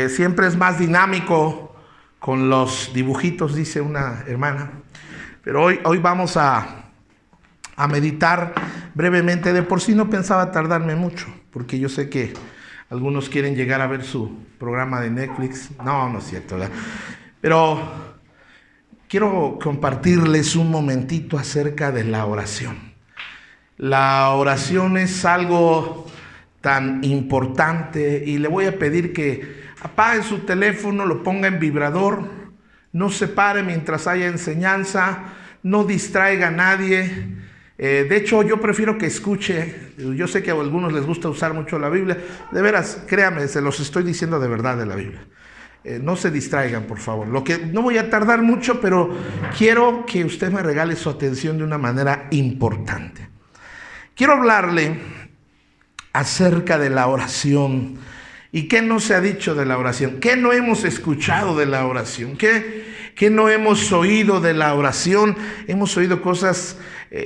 Siempre es más dinámico con los dibujitos, dice una hermana. Pero hoy vamos a meditar brevemente. De por sí no pensaba tardarme mucho, porque yo sé que algunos quieren llegar a ver su programa de Netflix. No es cierto, ¿verdad? Pero quiero compartirles un momentito acerca de la oración. La oración es algo tan importante y le voy a pedir que apague su teléfono, lo ponga en vibrador, no se pare mientras haya enseñanza, no distraiga a nadie. De hecho, yo prefiero que escuche. Yo sé que a algunos les gusta usar mucho la Biblia. De veras, créanme, se los estoy diciendo de verdad de la Biblia. No se distraigan, por favor. No voy a tardar mucho, pero quiero que usted me regale su atención de una manera importante. Quiero hablarle acerca de la oración. ¿Y qué no se ha dicho de la oración? ¿Qué no hemos escuchado de la oración? ¿Qué no hemos oído de la oración? Hemos oído cosas,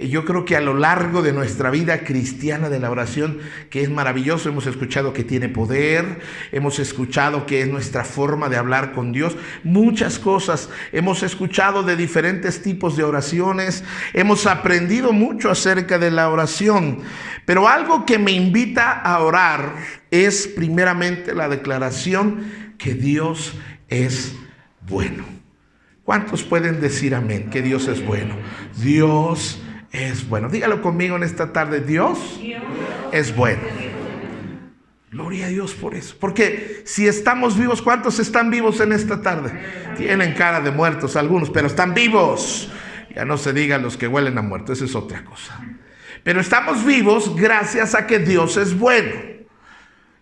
yo creo que a lo largo de nuestra vida cristiana de la oración, que es maravilloso. Hemos escuchado que tiene poder, hemos escuchado que es nuestra forma de hablar con Dios. Muchas cosas hemos escuchado de diferentes tipos de oraciones. Hemos aprendido mucho acerca de la oración. Pero algo que me invita a orar es primeramente la declaración que Dios es bueno. ¿Cuántos pueden decir amén? Que Dios es bueno. Dios es bueno. Dígalo conmigo en esta tarde. Dios es bueno. Gloria a Dios por eso. Porque si estamos vivos, ¿cuántos están vivos en esta tarde? Tienen cara de muertos algunos, pero están vivos. Ya no se diga los que huelen a muertos, esa es otra cosa. Pero estamos vivos gracias a que Dios es bueno.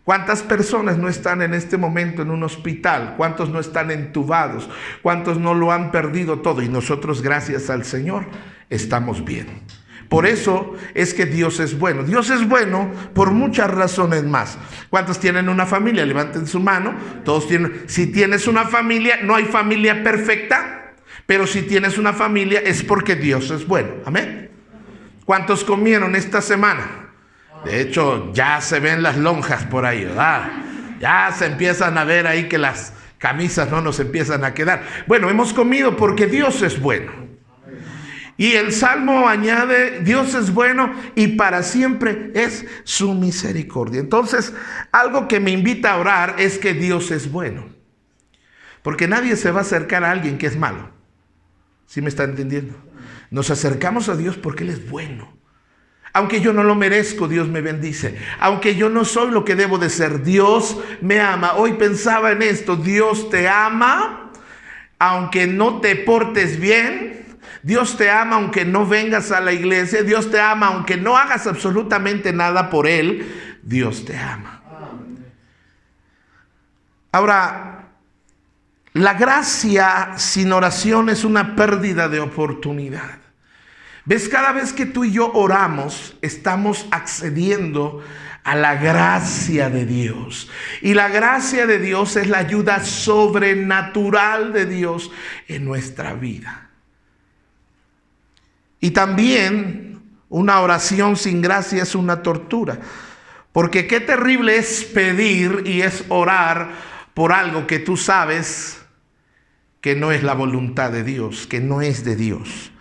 ¿Cuántas personas no están en este momento en un hospital? ¿Cuántos no están entubados? ¿Cuántos no lo han perdido todo? Y nosotros, gracias al Señor, estamos bien. Por eso es que Dios es bueno. Dios es bueno por muchas razones más. ¿Cuántos tienen una familia? Levanten su mano. Todos tienen. Si tienes una familia, no hay familia perfecta, pero si tienes una familia es porque Dios es bueno. Amén. ¿Cuántos comieron esta semana? De hecho, ya se ven las lonjas por ahí, ¿verdad? Ya se empiezan a ver ahí que las camisas no nos empiezan a quedar. Bueno, hemos comido porque Dios es bueno. Y el Salmo añade, Dios es bueno y para siempre es su misericordia. Entonces, algo que me invita a orar es que Dios es bueno. Porque nadie se va a acercar a alguien que es malo. ¿Sí me está entendiendo? Nos acercamos a Dios porque Él es bueno. Aunque yo no lo merezco, Dios me bendice. Aunque yo no soy lo que debo de ser, Dios me ama. Hoy pensaba en esto, Dios te ama, aunque no te portes bien. Dios te ama aunque no vengas a la iglesia. Dios te ama aunque no hagas absolutamente nada por Él. Dios te ama. Ahora, la gracia sin oración es una pérdida de oportunidad. ¿Ves? Cada vez que tú y yo oramos, estamos accediendo a la gracia de Dios. Y la gracia de Dios es la ayuda sobrenatural de Dios en nuestra vida. Y también una oración sin gracia es una tortura. Porque qué terrible es pedir y es orar por algo que tú sabes que no es la voluntad de Dios, que no es de Dios.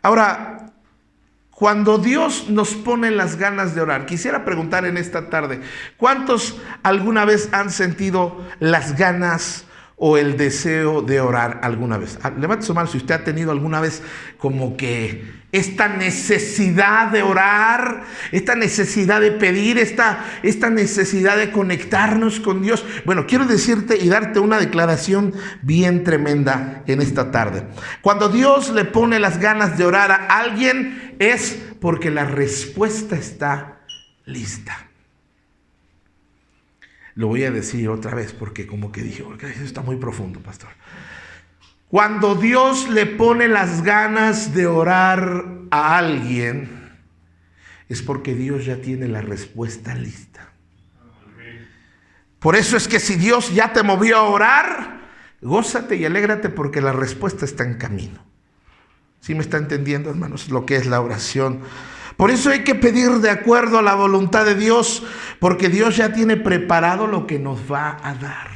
Ahora, cuando Dios nos pone las ganas de orar, quisiera preguntar en esta tarde, ¿cuántos alguna vez han sentido las ganas o el deseo de orar alguna vez? Levante su mano si usted ha tenido alguna vez como que esta necesidad de orar, esta necesidad de pedir, esta necesidad de conectarnos con Dios. Bueno, quiero decirte y darte una declaración bien tremenda en esta tarde. Cuando Dios le pone las ganas de orar a alguien es porque la respuesta está lista. Lo voy a decir otra vez porque como que dije, eso está muy profundo, pastor. Cuando Dios le pone las ganas de orar a alguien, es porque Dios ya tiene la respuesta lista. Por eso es que si Dios ya te movió a orar, gózate y alégrate porque la respuesta está en camino. ¿Sí me está entendiendo, hermanos, lo que es la oración? Por eso hay que pedir de acuerdo a la voluntad de Dios, porque Dios ya tiene preparado lo que nos va a dar.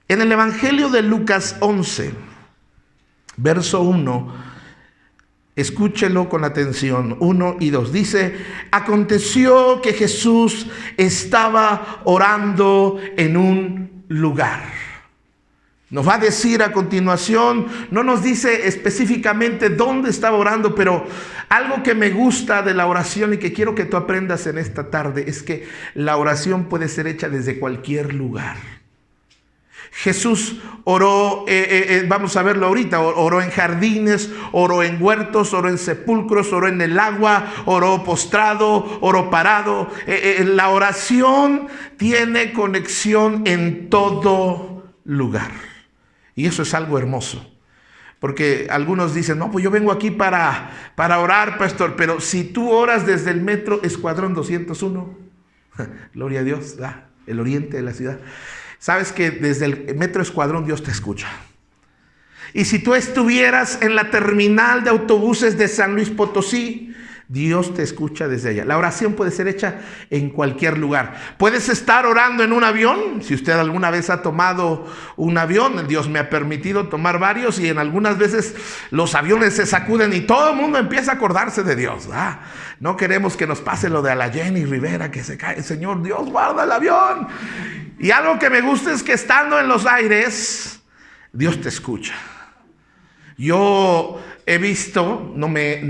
En el Evangelio de Lucas 11, verso 1, escúchelo con atención, 1 y 2. Dice: aconteció que Jesús estaba orando en un lugar. Nos va a decir a continuación, no nos dice específicamente dónde estaba orando, pero algo que me gusta de la oración y que quiero que tú aprendas en esta tarde es que la oración puede ser hecha desde cualquier lugar. Jesús oró, vamos a verlo ahorita, oró en jardines, oró en huertos, oró en sepulcros, oró en el agua, oró postrado, oró parado. La oración tiene conexión en todo lugar. Y eso es algo hermoso. Porque algunos dicen, no, pues yo vengo aquí para orar, pastor. Pero si tú oras desde el metro Escuadrón 201, gloria a Dios, el oriente de la ciudad, sabes que desde el metro Escuadrón Dios te escucha. Y si tú estuvieras en la terminal de autobuses de San Luis Potosí, Dios te escucha desde allá. La oración puede ser hecha en cualquier lugar. Puedes estar orando en un avión. Si usted alguna vez ha tomado un avión, Dios me ha permitido tomar varios, y en algunas veces los aviones se sacuden y todo el mundo empieza a acordarse de Dios. No queremos que nos pase lo de a la Jenny Rivera, que se cae. Señor Dios, guarda el avión. Y algo que me gusta es que estando en los aires, Dios te escucha. Yo he visto, no me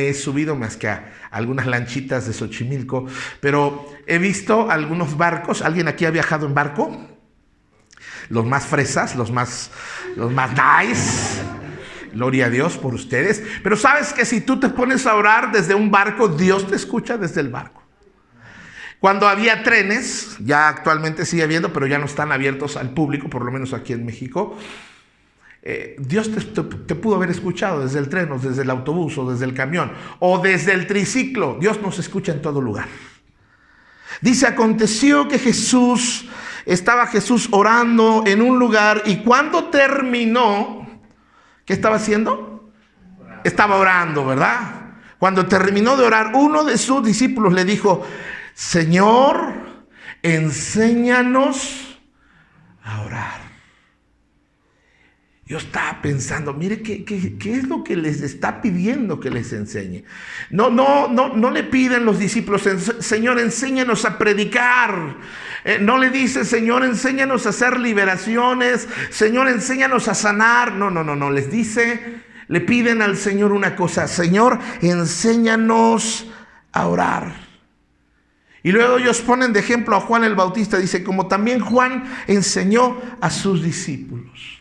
he subido más que a algunas lanchitas de Xochimilco, pero he visto algunos barcos. ¿Alguien aquí ha viajado en barco? Los más fresas, los más nice. Gloria a Dios por ustedes. Pero sabes que si tú te pones a orar desde un barco, Dios te escucha desde el barco. Cuando había trenes, ya actualmente sigue habiendo, pero ya no están abiertos al público, por lo menos aquí en México. Dios te pudo haber escuchado desde el tren, o desde el autobús, o desde el camión, o desde el triciclo. Dios nos escucha en todo lugar. Dice: aconteció que estaba Jesús orando en un lugar, y cuando terminó, ¿qué estaba haciendo? Estaba orando, ¿verdad? Cuando terminó de orar, uno de sus discípulos le dijo: Señor, enséñanos a orar. Yo estaba pensando, mire, ¿qué es lo que les está pidiendo que les enseñe? No le piden los discípulos: Señor, enséñanos a predicar. No le dice: Señor, enséñanos a hacer liberaciones. Señor, enséñanos a sanar. No. Les dice, le piden al Señor una cosa: Señor, enséñanos a orar. Y luego ellos ponen de ejemplo a Juan el Bautista. Dice: como también Juan enseñó a sus discípulos.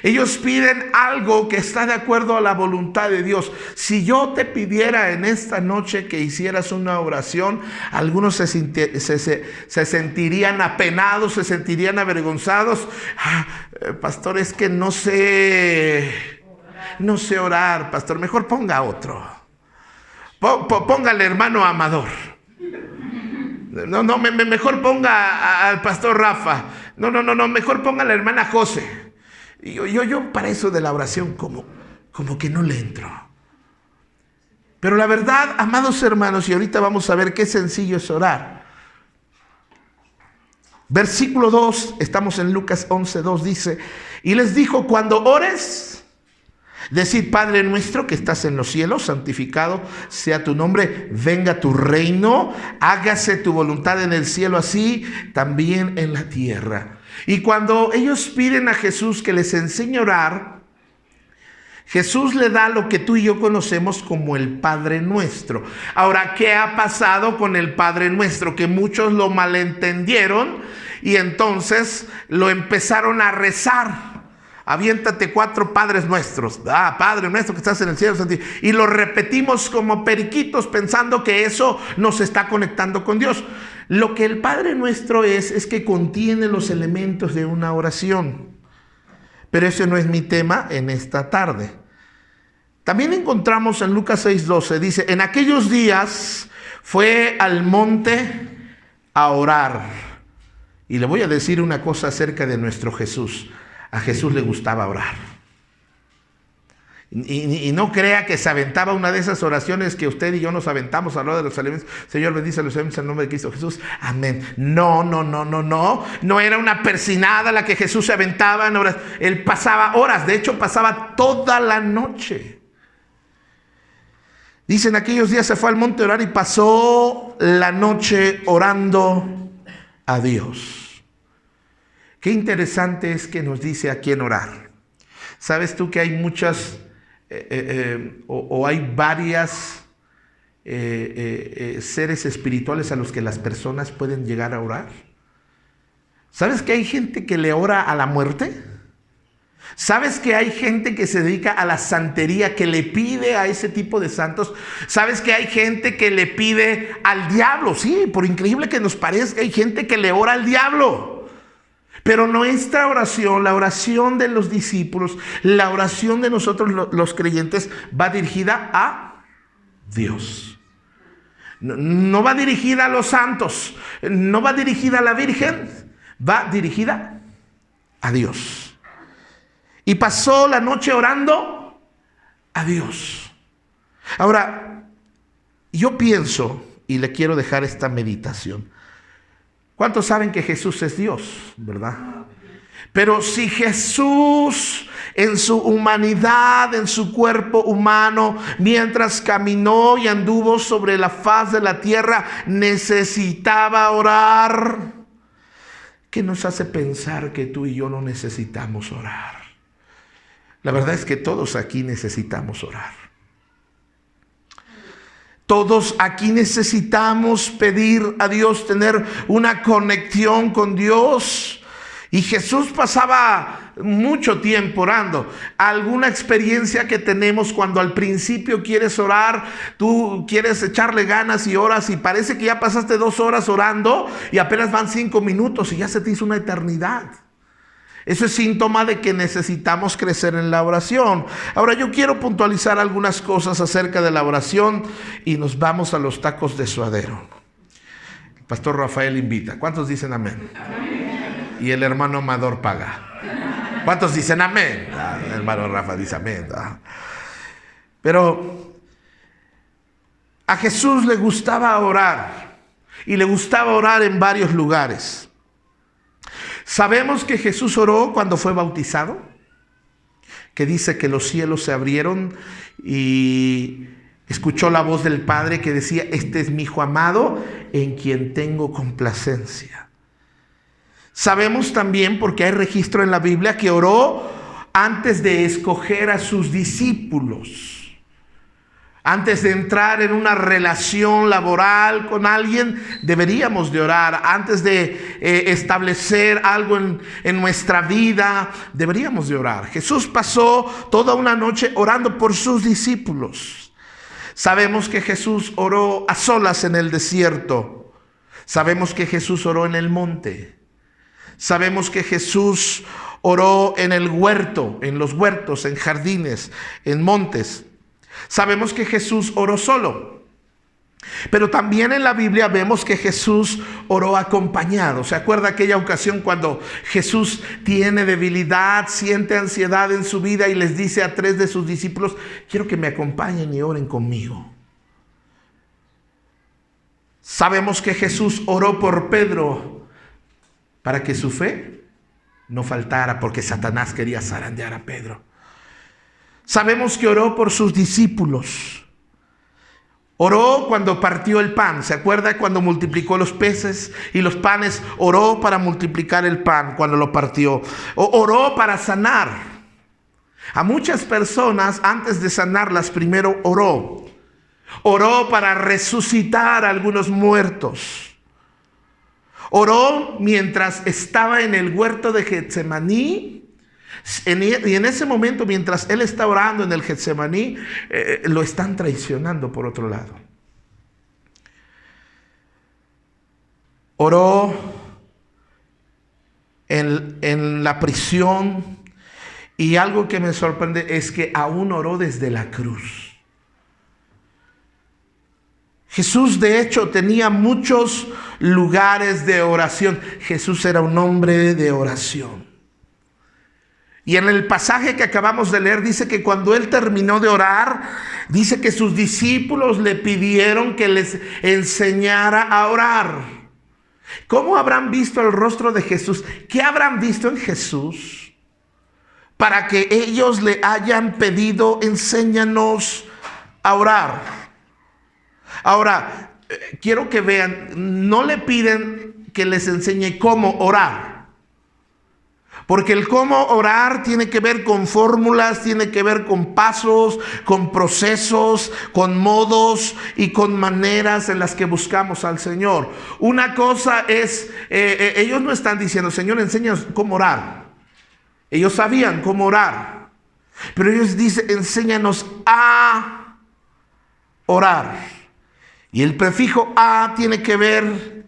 Ellos piden algo que está de acuerdo a la voluntad de Dios. Si yo te pidiera en esta noche que hicieras una oración, algunos se sentirían apenados, se sentirían avergonzados. Pastor, es que no sé orar, pastor. Mejor ponga otro. Póngale hermano Amador. Mejor ponga al pastor Rafa. No, mejor ponga a la hermana José. Yo para eso de la oración como que no le entro. Pero la verdad, amados hermanos, y ahorita vamos a ver qué sencillo es orar. Versículo 2, estamos en Lucas 11:2, dice: y les dijo: cuando ores, decid: Padre nuestro que estás en los cielos, santificado sea tu nombre, venga tu reino, hágase tu voluntad en el cielo, así también en la tierra. Y cuando ellos piden a Jesús que les enseñe a orar, Jesús le da lo que tú y yo conocemos como el Padre Nuestro. Ahora, ¿qué ha pasado con el Padre Nuestro? Que muchos lo malentendieron y entonces lo empezaron a rezar. Aviéntate 4 Padres Nuestros. Padre nuestro que estás en el cielo. Y lo repetimos como periquitos pensando que eso nos está conectando con Dios. Lo que el Padre Nuestro es que contiene los elementos de una oración. Pero ese no es mi tema en esta tarde. También encontramos en Lucas 6:12, dice: en aquellos días fue al monte a orar. Y le voy a decir una cosa acerca de nuestro Jesús. A Jesús le gustaba orar. Y no crea que se aventaba una de esas oraciones que usted y yo nos aventamos a la hora de los alimentos. Señor, bendice a los alimentos en el nombre de Cristo Jesús. Amén. No. No era una persinada la que Jesús se aventaba en horas. Él pasaba horas. De hecho, pasaba toda la noche. Dicen, aquellos días se fue al monte a orar y pasó la noche orando a Dios. Qué interesante es que nos dice a quién orar. ¿Sabes tú que hay muchas... hay varias seres espirituales a los que las personas pueden llegar a orar? ¿Sabes que hay gente que le ora a la muerte? ¿Sabes que hay gente que se dedica a la santería, que le pide a ese tipo de santos? ¿Sabes que hay gente que le pide al diablo? Sí, por increíble que nos parezca, hay gente que le ora al diablo. Pero nuestra oración, la oración de los discípulos, la oración de nosotros los creyentes va dirigida a Dios. No va dirigida a los santos, no va dirigida a la Virgen, va dirigida a Dios. Y pasó la noche orando a Dios. Ahora, yo pienso, y le quiero dejar esta meditación. ¿Cuántos saben que Jesús es Dios, verdad? Pero si Jesús en su humanidad, en su cuerpo humano, mientras caminó y anduvo sobre la faz de la tierra, necesitaba orar, ¿qué nos hace pensar que tú y yo no necesitamos orar? La verdad es que todos aquí necesitamos orar. Todos aquí necesitamos pedir a Dios, tener una conexión con Dios. Y Jesús pasaba mucho tiempo orando. Alguna experiencia que tenemos cuando al principio quieres orar, tú quieres echarle ganas y oras y parece que ya pasaste 2 horas orando y apenas van 5 minutos y ya se te hizo una eternidad. Eso es síntoma de que necesitamos crecer en la oración. Ahora yo quiero puntualizar algunas cosas acerca de la oración y nos vamos a los tacos de suadero. El pastor Rafael invita. ¿Cuántos dicen amén? Amén. Y el hermano Amador paga. ¿Cuántos dicen amén? El hermano Rafa dice amén. Pero a Jesús le gustaba orar y le gustaba orar en varios lugares. Sabemos que Jesús oró cuando fue bautizado, que dice que los cielos se abrieron y escuchó la voz del Padre que decía: este es mi Hijo amado en quien tengo complacencia. Sabemos también, porque hay registro en la Biblia, que oró antes de escoger a sus discípulos. Antes de entrar en una relación laboral con alguien, deberíamos de orar. Antes de establecer algo en nuestra vida, deberíamos de orar. Jesús pasó toda una noche orando por sus discípulos. Sabemos que Jesús oró a solas en el desierto. Sabemos que Jesús oró en el monte. Sabemos que Jesús oró en el huerto, en los huertos, en jardines, en montes. Sabemos que Jesús oró solo, pero también en la Biblia vemos que Jesús oró acompañado. ¿Se acuerda aquella ocasión cuando Jesús tiene debilidad, siente ansiedad en su vida y les dice a 3 de sus discípulos: quiero que me acompañen y oren conmigo? Sabemos que Jesús oró por Pedro para que su fe no faltara, porque Satanás quería zarandear a Pedro. Sabemos que oró por sus discípulos. Oró cuando partió el pan. ¿Se acuerda cuando multiplicó los peces y los panes? Oró para multiplicar el pan cuando lo partió. Oró para sanar. A muchas personas, antes de sanarlas, primero oró. Oró para resucitar a algunos muertos. Oró mientras estaba en el huerto de Getsemaní. Y en ese momento, mientras él está orando en el Getsemaní, lo están traicionando por otro lado. Oró en la prisión, y algo que me sorprende es que aún oró desde la cruz. Jesús, de hecho, tenía muchos lugares de oración. Jesús era un hombre de oración. Y en el pasaje que acabamos de leer dice que cuando él terminó de orar, dice que sus discípulos le pidieron que les enseñara a orar. ¿Cómo habrán visto el rostro de Jesús? ¿Qué habrán visto en Jesús para que ellos le hayan pedido, enséñanos a orar? Ahora, quiero que vean, no le piden que les enseñe cómo orar. Porque el cómo orar tiene que ver con fórmulas, tiene que ver con pasos, con procesos, con modos y con maneras en las que buscamos al Señor. Una cosa es, ellos no están diciendo, Señor, enséñanos cómo orar. Ellos sabían cómo orar. Pero ellos dicen, enséñanos a orar. Y el prefijo a tiene que ver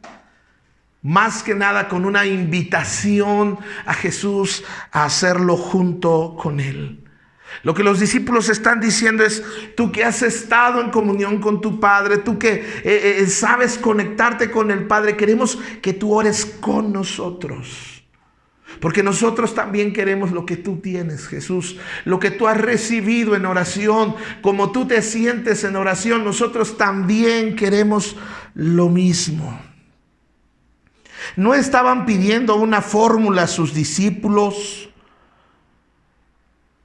más que nada con una invitación a Jesús a hacerlo junto con Él. Lo que los discípulos están diciendo es, tú que has estado en comunión con tu Padre, tú que sabes conectarte con el Padre, queremos que tú ores con nosotros. Porque nosotros también queremos lo que tú tienes, Jesús, lo que tú has recibido en oración, como tú te sientes en oración, nosotros también queremos lo mismo. No estaban pidiendo una fórmula a sus discípulos,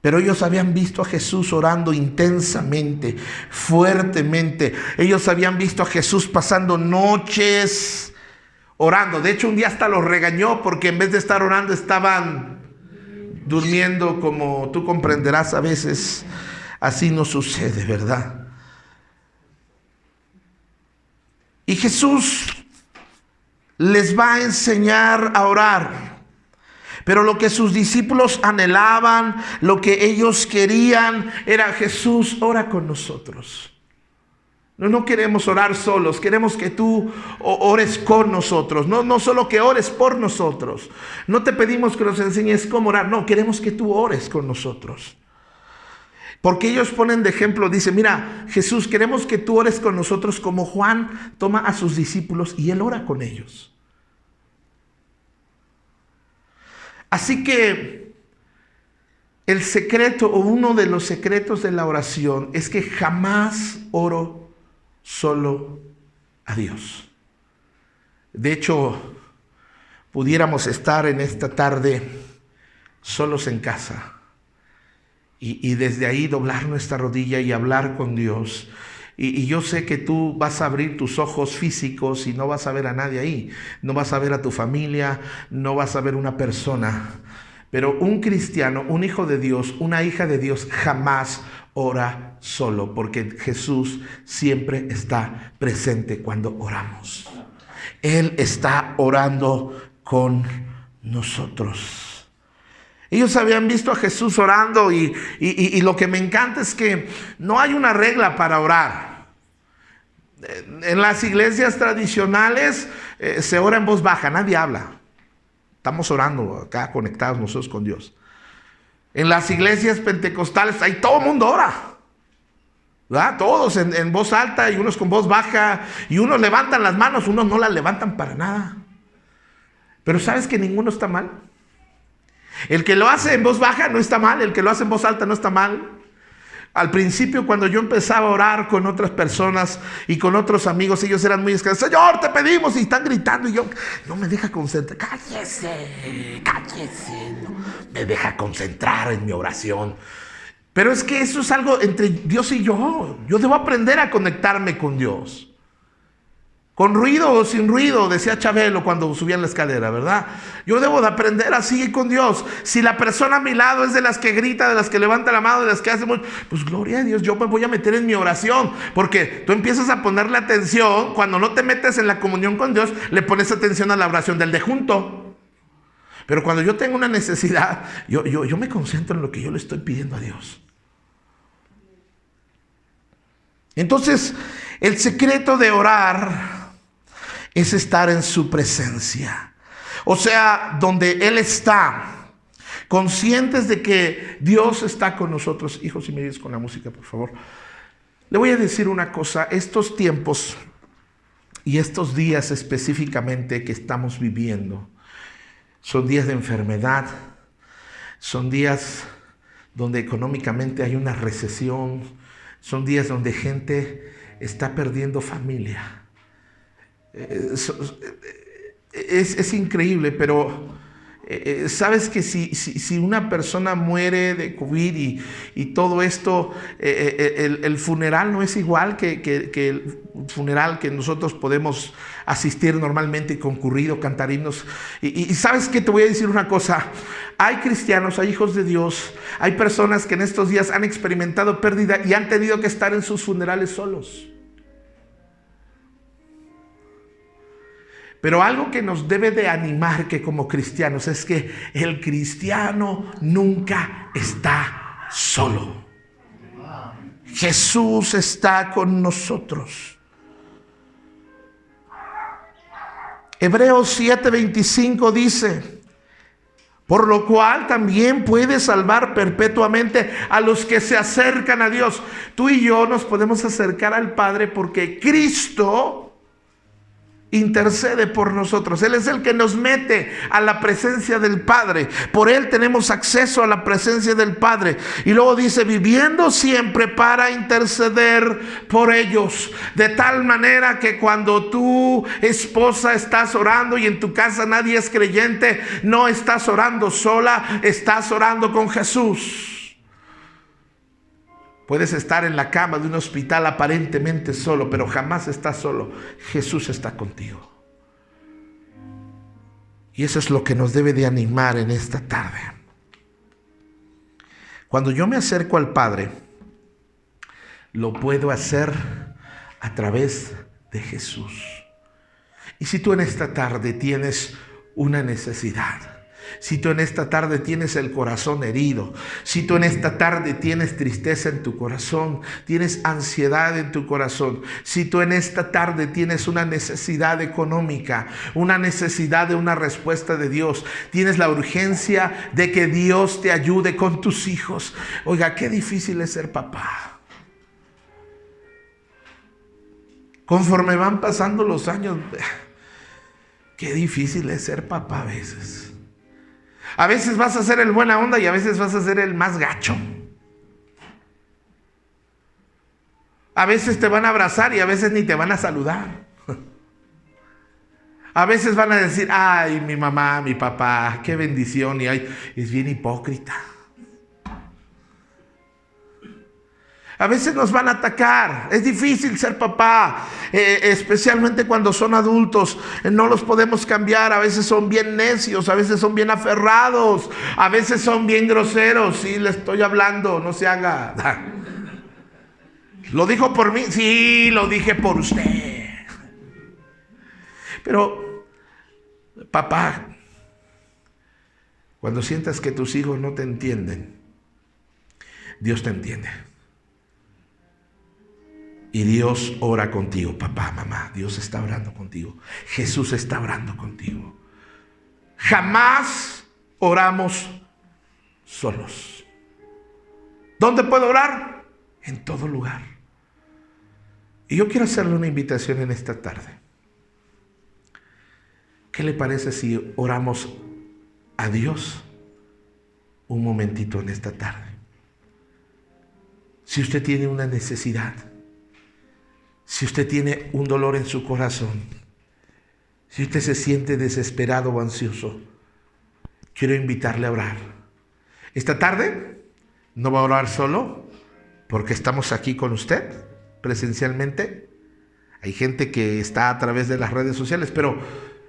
pero ellos habían visto a Jesús orando intensamente, fuertemente. Ellos habían visto a Jesús pasando noches orando. De hecho, un día hasta los regañó porque en vez de estar orando estaban durmiendo, como tú comprenderás a veces. Así no sucede, ¿verdad? Y Jesús les va a enseñar a orar. Pero lo que sus discípulos anhelaban, lo que ellos querían era, Jesús, ora con nosotros. No queremos orar solos, queremos que tú ores con nosotros. No solo que ores por nosotros. No te pedimos que nos enseñes cómo orar, no, queremos que tú ores con nosotros. Porque ellos ponen de ejemplo, dicen, mira, Jesús, queremos que tú ores con nosotros como Juan toma a sus discípulos y él ora con ellos. Así que el secreto o uno de los secretos de la oración es que jamás oro solo a Dios. De hecho, pudiéramos estar en esta tarde solos en casa y desde ahí doblar nuestra rodilla y hablar con Dios. Y yo sé que tú vas a abrir tus ojos físicos y no vas a ver a nadie ahí. No vas a ver a tu familia, no vas a ver una persona. Pero un cristiano, un hijo de Dios, una hija de Dios jamás ora solo, porque Jesús siempre está presente cuando oramos. Él está orando con nosotros. Ellos habían visto a Jesús orando y lo que me encanta es que no hay una regla para orar. En las iglesias tradicionales se ora en voz baja, nadie habla. Estamos orando acá conectados nosotros con Dios. En las iglesias pentecostales ahí todo el mundo ora, ¿verdad? Todos en voz alta y unos con voz baja, y unos levantan las manos, unos no las levantan para nada. Pero ¿sabes que ninguno está mal? El que lo hace en voz baja no está mal, el que lo hace en voz alta no está mal. Al principio, cuando yo empezaba a orar con otras personas y con otros amigos, ellos eran muy escasos. Señor, te pedimos, y están gritando, y yo, no me deja concentrar. Cállese, no me deja concentrar en mi oración. Pero es que eso es algo entre Dios y yo. Yo debo aprender a conectarme con Dios. Con ruido o sin ruido, decía Chabelo cuando subía en la escalera, ¿verdad? Yo debo de aprender así con Dios. Si la persona a mi lado es de las que grita, de las que levanta la mano, de las que hace mucho, pues gloria a Dios, yo me voy a meter en mi oración. Porque tú empiezas a ponerle atención, cuando no te metes en la comunión con Dios, le pones atención a la oración del de junto. Pero cuando yo tengo una necesidad, yo me concentro en lo que yo le estoy pidiendo a Dios. Entonces, el secreto de orar es estar en su presencia. O sea, donde Él está, conscientes de que Dios está con nosotros. Hijos, si me ayudas con la música, por favor. Le voy a decir una cosa, estos tiempos y estos días específicamente que estamos viviendo, son días de enfermedad, Son días donde económicamente hay una recesión. Son días donde gente está perdiendo familia. Es increíble, pero sabes que si una persona muere de COVID y todo esto, el funeral no es igual que el funeral que nosotros podemos asistir normalmente y concurrir o cantar himnos. Y sabes que te voy a decir una cosa: hay cristianos, hay hijos de Dios, hay personas que en estos días han experimentado pérdida y han tenido que estar en sus funerales solos. Pero algo que nos debe de animar que como cristianos es que el cristiano nunca está solo. Jesús está con nosotros. Hebreos 7:25 dice: por lo cual también puede salvar perpetuamente a los que se acercan a Dios. Tú y yo nos podemos acercar al Padre porque Cristo intercede por nosotros. Él es el que nos mete a la presencia del Padre. Por Él tenemos acceso a la presencia del Padre. Y luego dice: viviendo siempre para interceder por ellos. De tal manera que cuando tu esposa estás orando y en tu casa nadie es creyente, no estás orando sola, estás orando con Jesús. Puedes estar en la cama de un hospital aparentemente solo, pero jamás estás solo. Jesús está contigo. Y eso es lo que nos debe de animar en esta tarde. Cuando yo me acerco al Padre, lo puedo hacer a través de Jesús. Y si tú en esta tarde tienes una necesidad, si tú en esta tarde tienes el corazón herido, si tú en esta tarde tienes tristeza en tu corazón, tienes ansiedad en tu corazón, si tú en esta tarde tienes una necesidad económica, una necesidad de una respuesta de Dios, tienes la urgencia de que Dios te ayude con tus hijos. Oiga, qué difícil es ser papá. Conforme van pasando los años, qué difícil es ser papá a veces. A veces vas a ser el buena onda y a veces vas a ser el más gacho. A veces te van a abrazar y a veces ni te van a saludar. A veces van a decir: ay, mi mamá, mi papá, qué bendición. Y ay, es bien hipócrita. A veces nos van a atacar. Es difícil ser papá, especialmente cuando son adultos. No los podemos cambiar. A veces son bien necios, a veces son bien aferrados, a veces son bien groseros. Sí, le estoy hablando, no se haga. ¿Lo dijo por mí? Sí, lo dije por usted. Pero, papá, cuando sientas que tus hijos no te entienden, Dios te entiende. Y Dios ora contigo, papá, mamá. Dios está orando contigo. Jesús está orando contigo. Jamás oramos solos. ¿Dónde puedo orar? En todo lugar. Y yo quiero hacerle una invitación en esta tarde. ¿Qué le parece si oramos a Dios un momentito en esta tarde? Si usted tiene una necesidad, si usted tiene un dolor en su corazón, si usted se siente desesperado o ansioso, quiero invitarle a orar. Esta tarde no va a orar solo, porque estamos aquí con usted presencialmente. Hay gente que está a través de las redes sociales, pero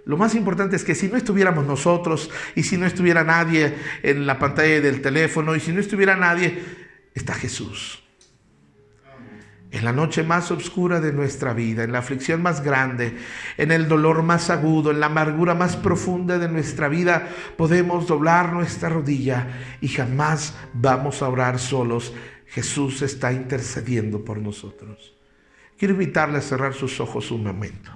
lo más importante es que si no estuviéramos nosotros, y si no estuviera nadie en la pantalla del teléfono, y si no estuviera nadie, está Jesús. En la noche más oscura de nuestra vida, en la aflicción más grande, en el dolor más agudo, en la amargura más profunda de nuestra vida, podemos doblar nuestra rodilla y jamás vamos a orar solos. Jesús está intercediendo por nosotros. Quiero invitarle a cerrar sus ojos un momento.